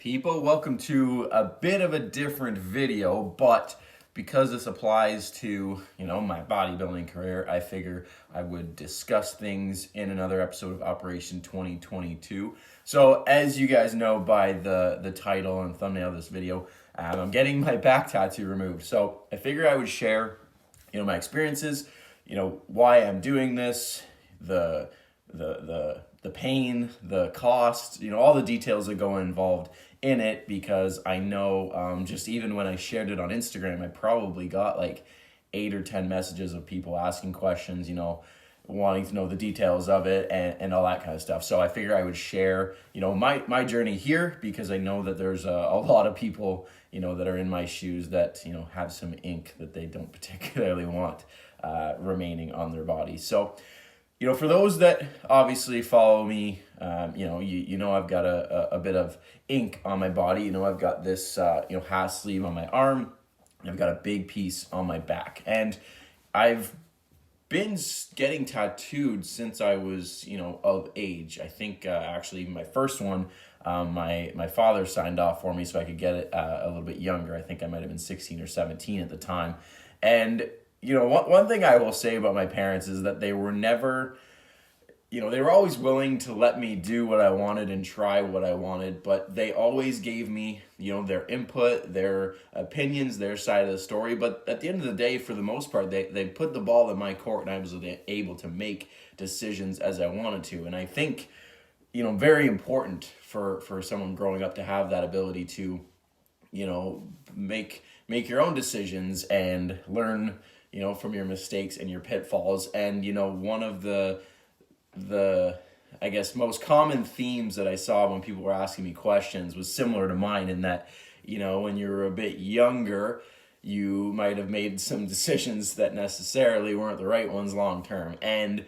people? Welcome to a bit of a different video, but because this applies to, my bodybuilding career, I figure I would discuss things in another episode of Operation 2022. So as you guys know by the title and thumbnail of this video, I'm getting my back tattoo removed. So I figure I would share, my experiences, why I'm doing this, the pain, the cost, all the details that go involved in it, because I know just even when I shared it on Instagram, I probably got like 8 or 10 messages of people asking questions, wanting to know the details of it and all that kind of stuff. So I figure I would share, my journey here, because I know that there's a lot of people, that are in my shoes that, have some ink that they don't particularly want remaining on their body. So, for those that obviously follow me, I've got a bit of ink on my body. I've got this, half sleeve on my arm, and I've got a big piece on my back. And I've been getting tattooed since I was, of age. I think actually my first one, my father signed off for me so I could get it a little bit younger. I think I might have been 16 or 17 at the time. And one thing I will say about my parents is that they were never, they were always willing to let me do what I wanted and try what I wanted, but they always gave me, their input, their opinions, their side of the story. But at the end of the day, for the most part, they put the ball in my court, and I was able to make decisions as I wanted to. And I think, very important for someone growing up to have that ability to, make your own decisions and learn, from your mistakes and your pitfalls. And, one of the I guess most common themes that I saw when people were asking me questions was similar to mine, in that, when you were a bit younger, you might have made some decisions that necessarily weren't the right ones long term. And,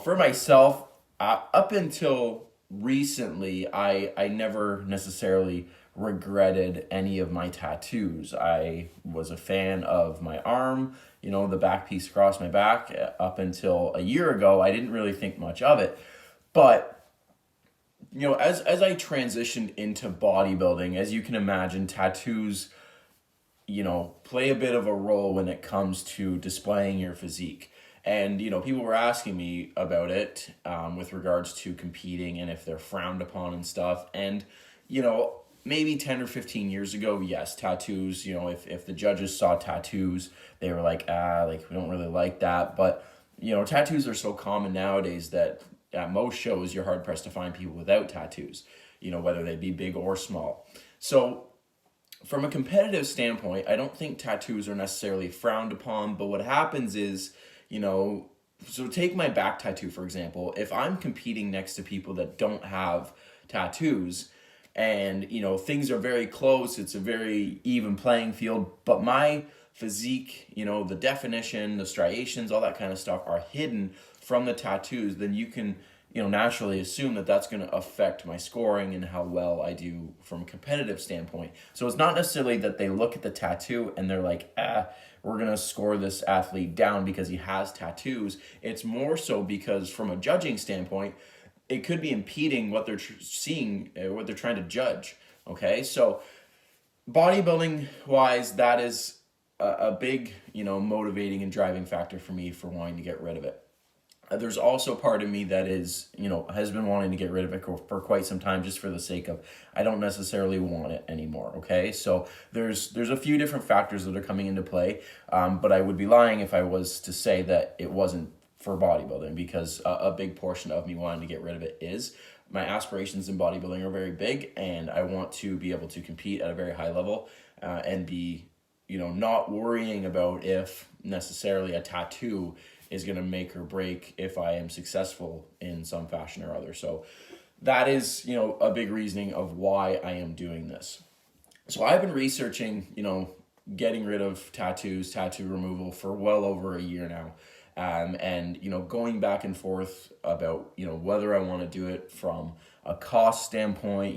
for myself, up until recently, I never necessarily regretted any of my tattoos. I was a fan of my arm, the back piece across my back. Up until a year ago, I didn't really think much of it. But, as I transitioned into bodybuilding, as you can imagine, tattoos, play a bit of a role when it comes to displaying your physique. And, people were asking me about it with regards to competing and if they're frowned upon and stuff. And, maybe 10 or 15 years ago, yes, tattoos, if the judges saw tattoos, they were like, we don't really like that. But, tattoos are so common nowadays that at most shows, you're hard pressed to find people without tattoos, whether they be big or small. So from a competitive standpoint, I don't think tattoos are necessarily frowned upon. But what happens is, so take my back tattoo, for example. If I'm competing next to people that don't have tattoos, and, things are very close, it's a very even playing field, but my physique, the definition, the striations, all that kind of stuff are hidden from the tattoos, then you can, naturally assume that that's going to affect my scoring and how well I do from a competitive standpoint. So it's not necessarily that they look at the tattoo and they're like, we're going to score this athlete down because he has tattoos. It's more so because from a judging standpoint, it could be impeding what they're seeing, what they're trying to judge. Okay, so bodybuilding wise, that is a big, motivating and driving factor for me for wanting to get rid of it. There's also part of me that is, has been wanting to get rid of it for quite some time, just for the sake of, I don't necessarily want it anymore. Okay, so there's a few different factors that are coming into play, but I would be lying if I was to say that it wasn't for bodybuilding, because a big portion of me wanting to get rid of it is my aspirations in bodybuilding are very big, and I want to be able to compete at a very high level and be, not worrying about if necessarily a tattoo is going to make or break if I am successful in some fashion or other. So that is, a big reasoning of why I am doing this. So I've been researching, getting rid of tattoos, tattoo removal for well over a year now. And, going back and forth about, whether I want to do it from a cost standpoint,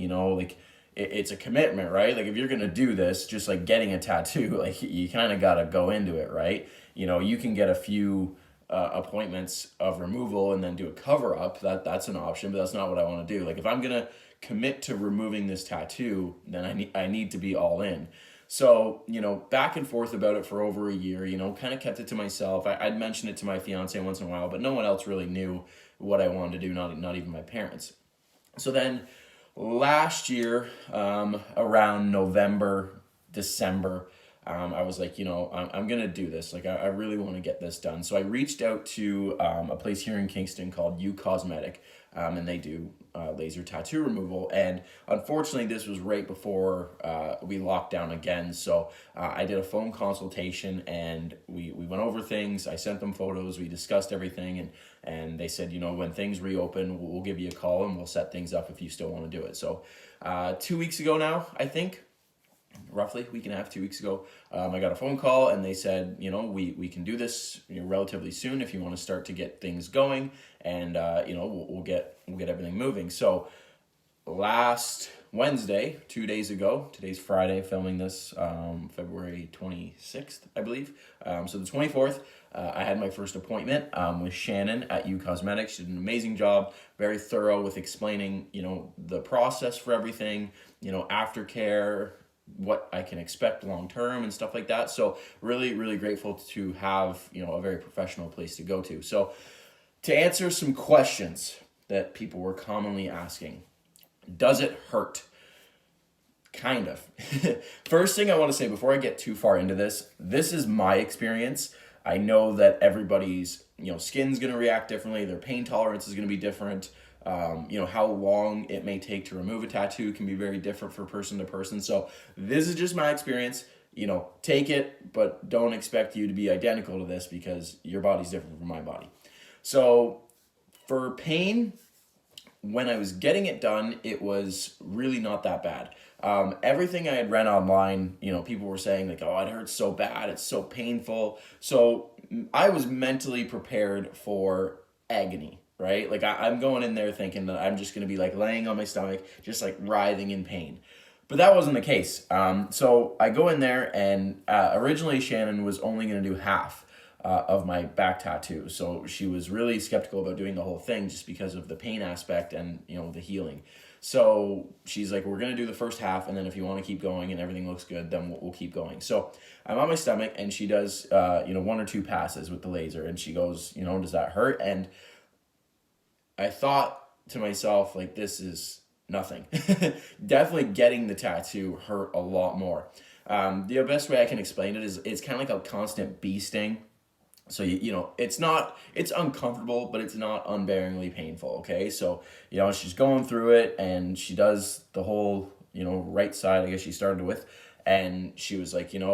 it's a commitment, right? Like if you're going to do this, just like getting a tattoo, like you kind of got to go into it, right? You can get a few appointments of removal and then do a cover up, that's an option, but that's not what I want to do. Like if I'm gonna commit to removing this tattoo, then I need to be all in. So, back and forth about it for over a year, kind of kept it to myself. I'd mention it to my fiance once in a while, but no one else really knew what I wanted to do, not even my parents. So then last year, around November, December, I was like, I'm going to do this. Like, I really want to get this done. So I reached out to a place here in Kingston called U Cosmetic, and they do laser tattoo removal. And unfortunately, this was right before we locked down again. So I did a phone consultation, and we went over things. I sent them photos. We discussed everything, and they said, when things reopen, we'll give you a call and we'll set things up if you still want to do it. So 2 weeks ago now, I think, roughly a week and a half, 2 weeks ago, I got a phone call and they said, we can do this relatively soon if you want to start to get things going, and we'll get everything moving. So last Wednesday, 2 days ago, today's Friday, filming this, February 26th, I believe. So the 24th, I had my first appointment with Shannon at U Cosmetics. She did an amazing job, very thorough with explaining, the process for everything, aftercare, what I can expect long term and stuff like that. So really, really grateful to have, a very professional place to go to. So to answer some questions that people were commonly asking, does it hurt? Kind of. First thing I want to say before I get too far into this is my experience. I know that everybody's, skin's going to react differently. Their pain tolerance is going to be different. How long it may take to remove a tattoo can be very different for person to person. So this is just my experience. Take it, but don't expect you to be identical to this because your body's different from my body. So for pain, when I was getting it done, it was really not that bad. Everything I had read online, people were saying like, oh, it hurts so bad. It's so painful. So I was mentally prepared for agony. Right? Like I'm going in there thinking that I'm just going to be like laying on my stomach, just like writhing in pain. But that wasn't the case. So I go in there and originally Shannon was only going to do half of my back tattoo. So she was really skeptical about doing the whole thing just because of the pain aspect and, the healing. So she's like, we're going to do the first half. And then if you want to keep going and everything looks good, then we'll keep going. So I'm on my stomach and she does, 1 or 2 passes with the laser. And she goes, does that hurt? And I thought to myself, like, this is nothing. Definitely getting the tattoo hurt a lot more. The best way I can explain it is it's kind of like a constant bee sting. So, it's uncomfortable, but it's not unbearingly painful, okay? So, she's going through it, and she does the whole, right side, I guess she started with, and she was like, do you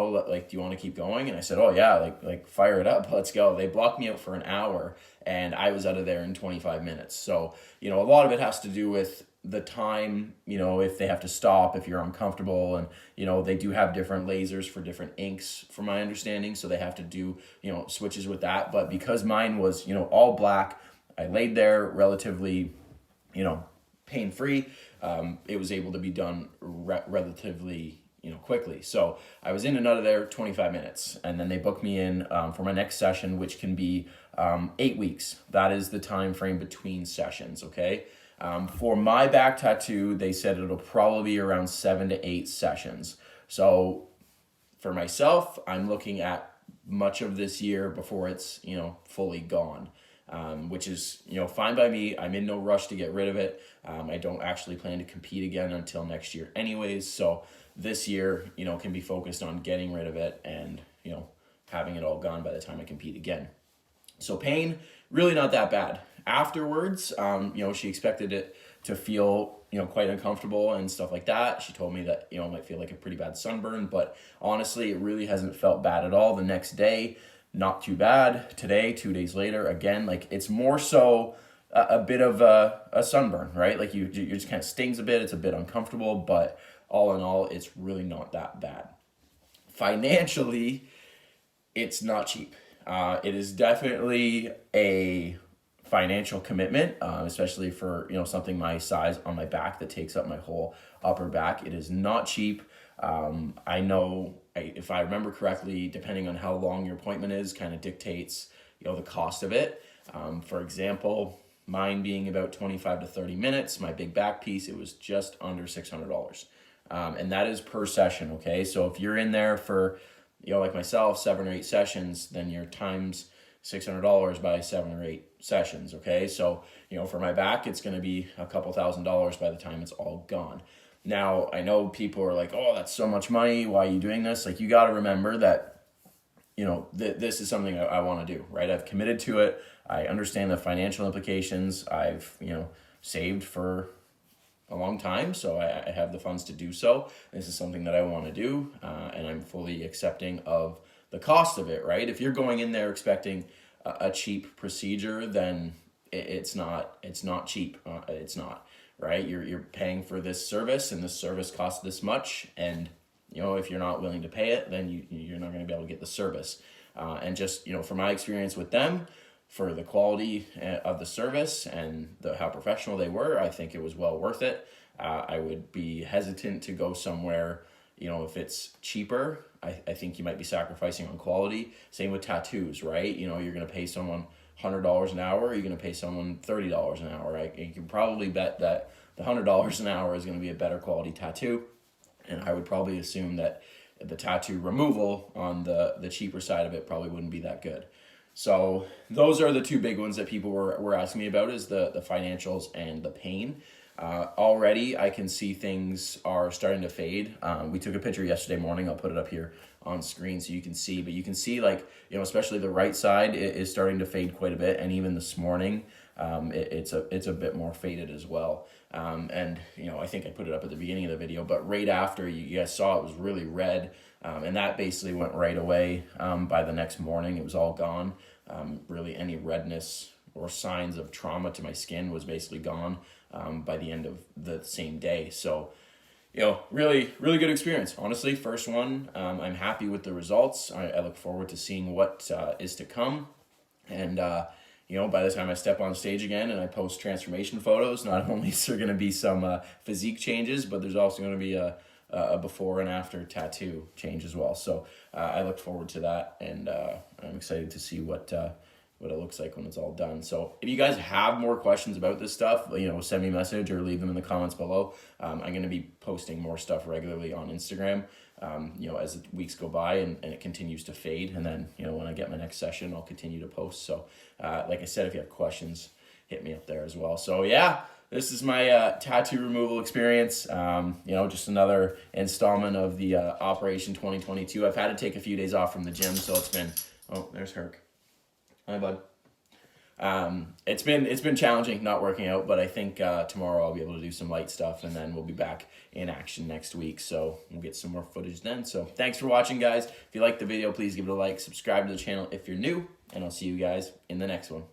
want to keep going? And I said, oh, yeah, like fire it up, let's go. They blocked me out for an hour, and I was out of there in 25 minutes. So, a lot of it has to do with the time, if they have to stop, if you're uncomfortable, and, they do have different lasers for different inks, from my understanding, so they have to do, switches with that. But because mine was, all black, I laid there relatively, pain-free. It was able to be done relatively quickly. So I was in and out of there 25 minutes, and then they booked me in for my next session, which can be 8 weeks. That is the time frame between sessions, okay? For my back tattoo, they said it'll probably be around 7 to 8 sessions. So for myself, I'm looking at much of this year before it's, fully gone. Which is, fine by me. I'm in no rush to get rid of it. I don't actually plan to compete again until next year anyways. So this year, can be focused on getting rid of it and, having it all gone by the time I compete again. So pain, really not that bad. Afterwards, she expected it to feel, quite uncomfortable and stuff like that. She told me that, it might feel like a pretty bad sunburn, but honestly, it really hasn't felt bad at all. The next day, not too bad. Today, 2 days later, again, like it's more so a bit of a sunburn, right? Like you just kind of stings a bit. It's a bit uncomfortable, but all in all, it's really not that bad. Financially, it's not cheap. It is definitely a financial commitment, especially for something my size on my back that takes up my whole upper back. It is not cheap. I know, if I remember correctly, depending on how long your appointment is, kind of dictates the cost of it. For example, mine being about 25 to 30 minutes, my big back piece, it was just under $600. And that is per session, okay? So if you're in there for, like myself, 7 or 8 sessions, then you're times $600 by 7 or 8 sessions, okay? So, for my back, it's going to be a couple $1,000s by the time it's all gone. Now, I know people are like, oh, that's so much money. Why are you doing this? Like, you got to remember that, this is something I want to do, right? I've committed to it. I understand the financial implications. I've, saved for a long time, so I have the funds to do so. This is something that I want to do, and I'm fully accepting of the cost of it, right? If you're going in there expecting a cheap procedure, then it's not cheap. It's not, right? You're paying for this service, and this service costs this much, and if you're not willing to pay it, then you're not going to be able to get the service. And just from my experience with them, for the quality of the service and how professional they were, I think it was well worth it. I would be hesitant to go somewhere, if it's cheaper. I think you might be sacrificing on quality. Same with tattoos, right? You're going to pay someone $100 an hour, you're going to pay someone $30 an hour, right? You can probably bet that the $100 an hour is going to be a better quality tattoo. And I would probably assume that the tattoo removal on the cheaper side of it probably wouldn't be that good. So those are the two big ones that people were asking me about, is the financials and the pain. Already I can see things are starting to fade. We took a picture yesterday morning. I'll put it up here on screen so you can see, but you can see, like, especially the right side is starting to fade quite a bit. And even this morning, it's a bit more faded as well. And I think I put it up at the beginning of the video, but right after, you guys saw it was really red. And that basically went right away. By the next morning, it was all gone. Really any redness or signs of trauma to my skin was basically gone by the end of the same day. So, really, really good experience. Honestly, first one, I'm happy with the results. I look forward to seeing what is to come. And, by the time I step on stage again and I post transformation photos, not only is there going to be some physique changes, but there's also going to be a before and after tattoo change as well. So I look forward to that, and I'm excited to see what it looks like when it's all done. So if you guys have more questions about this stuff, send me a message or leave them in the comments below. I'm going to be posting more stuff regularly on Instagram, as the weeks go by and it continues to fade. And then, when I get my next session, I'll continue to post. So like I said, if you have questions, hit me up there as well. So yeah, this is my tattoo removal experience. Just another installment of the Operation 2022. I've had to take a few days off from the gym, so it's been, oh, there's Herc. Hi, bud. It's been challenging not working out, but I think tomorrow I'll be able to do some light stuff, and then we'll be back in action next week. So we'll get some more footage then. So thanks for watching, guys. If you liked the video, please give it a like, subscribe to the channel if you're new, and I'll see you guys in the next one.